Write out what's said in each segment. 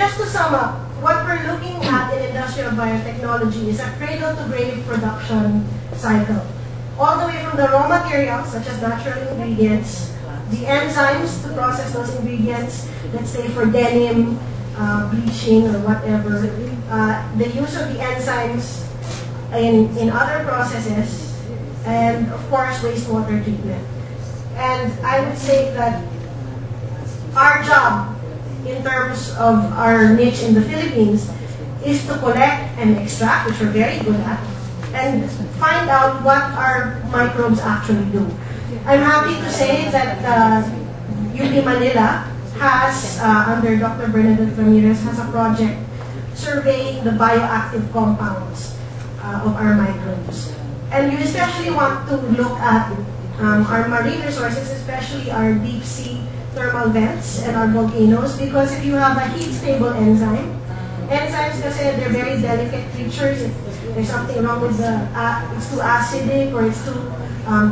just to sum up, what we're looking at in industrial biotechnology is a cradle-to-grave production cycle. All the way from the raw materials, such as natural ingredients, the enzymes to process those ingredients, let's say for denim, bleaching, or whatever, the use of the enzymes in other processes, and of course, wastewater treatment. And I would say that our job in terms of our niche in the Philippines is to collect and extract, which we're very good at, and find out what our microbes actually do. I'm happy to say that UP Manila has, under Dr. Bernadette Ramirez, has a project surveying the bioactive compounds of our microbes. And you especially want to look at our marine resources, especially our deep sea thermal vents and our volcanoes, because if you have a heat-stable enzyme, enzymes kasi they're very delicate creatures. If there's something wrong with the, it's too acidic or it's too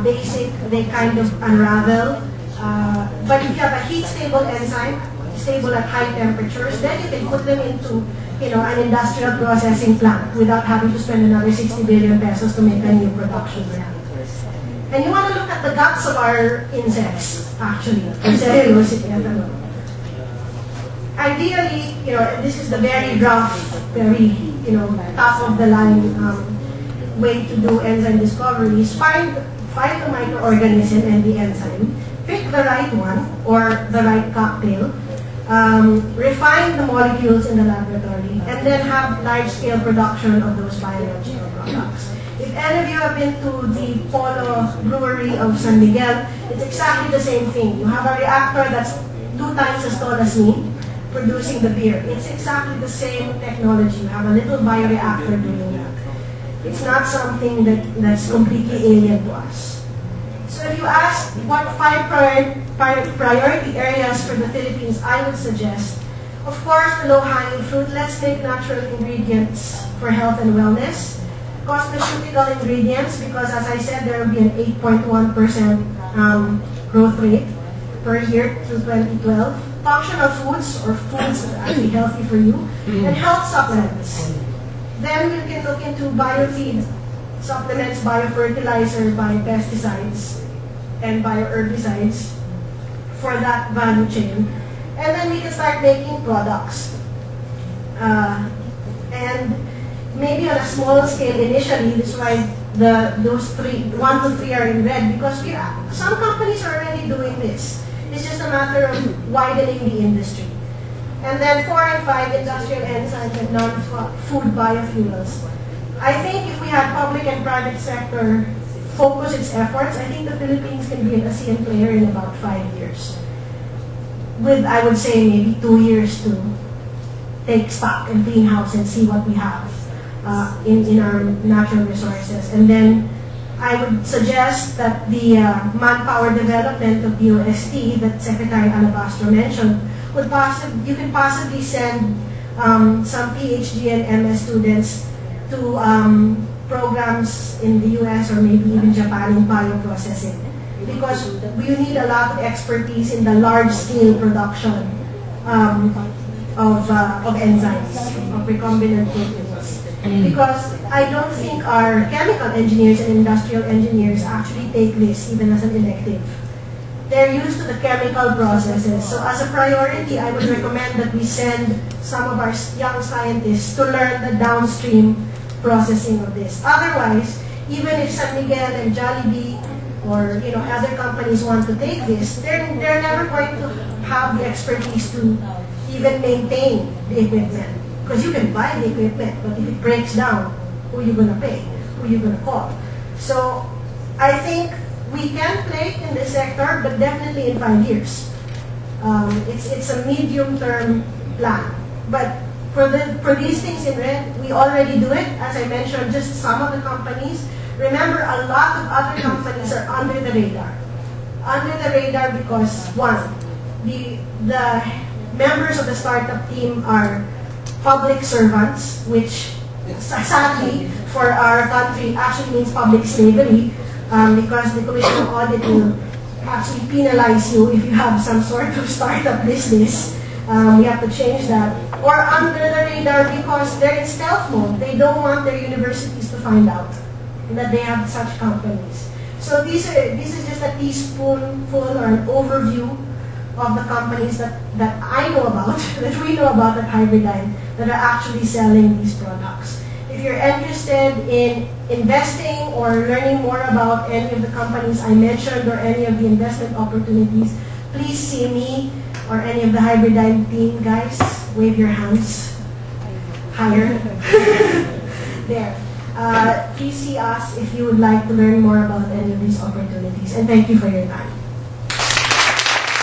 basic, they kind of unravel. But if you have a heat-stable enzyme, stable at high temperatures, then you can put them into an industrial processing plant without having to spend another 60 billion pesos to make a new production plant. And you want to look at the guts of our insects, actually, or cellulose. Ideally, this is the very rough, very, top of the line way to do enzyme discoveries. Find the microorganism and the enzyme, pick the right one or the right cocktail, refine the molecules in the laboratory, and then have large-scale production of those biological products. If any of you have been to the Polo Brewery of San Miguel, it's exactly the same thing. You have a reactor that's 2 times as tall as me, producing the beer. It's exactly the same technology. You have a little bioreactor doing that. It's not something that's completely alien to us. So if you ask what 5 priority areas for the Philippines, I would suggest, of course, the low-hanging fruit. Let's make natural ingredients for health and wellness. Cosmeceutical ingredients, because as I said, there will be an 8.1% growth rate per year through 2012. Functional foods, or foods that are actually healthy for you, and health supplements. Then you can look into biofeed supplements, biofertilizer, biopesticides, and bioherbicides for that value chain. And then we can start making products. And maybe on a small scale initially, this is why those 1 to 3 are in red, because some companies are already doing this. It's just a matter of widening the industry. And then 4 and 5, industrial enzymes and non-food biofuels. I think if we had public and private sector focus its efforts, I think the Philippines can be an ASEAN player in about 5 years. With, I would say, maybe 2 years to take stock and clean house and see what we have in our natural resources. And then I would suggest that the manpower development of UST that Secretary Alabastro mentioned, you can possibly send some PhD and MS students to programs in the US or maybe even Japan in bioprocessing, because you need a lot of expertise in the large-scale production of enzymes, of recombinant proteins. Because I don't think our chemical engineers and industrial engineers actually take this even as an elective. They're used to the chemical processes. So as a priority, I would recommend that we send some of our young scientists to learn the downstream processing of this. Otherwise, even if San Miguel and Jollibee or other companies want to take this, they're never going to have the expertise to even maintain the equipment. Because you can buy the equipment, but if it breaks down, who are you going to pay? Who are you going to call? So I think we can play in this sector, but definitely in 5 years. It's a medium-term plan. But for these things in red, we already do it. As I mentioned, just some of the companies. Remember, a lot of other companies are under the radar. Under the radar because, one, the members of the startup team are public servants, which sadly for our country actually means public slavery, because the Commission of Audit will actually penalize you if you have some sort of startup business We have to change that. Or under the radar because they're in stealth mode. They don't want their universities to find out that they have such companies. So this is just a teaspoonful or an overview of the companies that I know about, that we know about at Hybridyne, that are actually selling these products. If you're interested in investing or learning more about any of the companies I mentioned or any of the investment opportunities, please see me or any of the Hybridyne team, guys. Wave your hands higher. There. Please see us if you would like to learn more about any of these opportunities. And thank you for your time.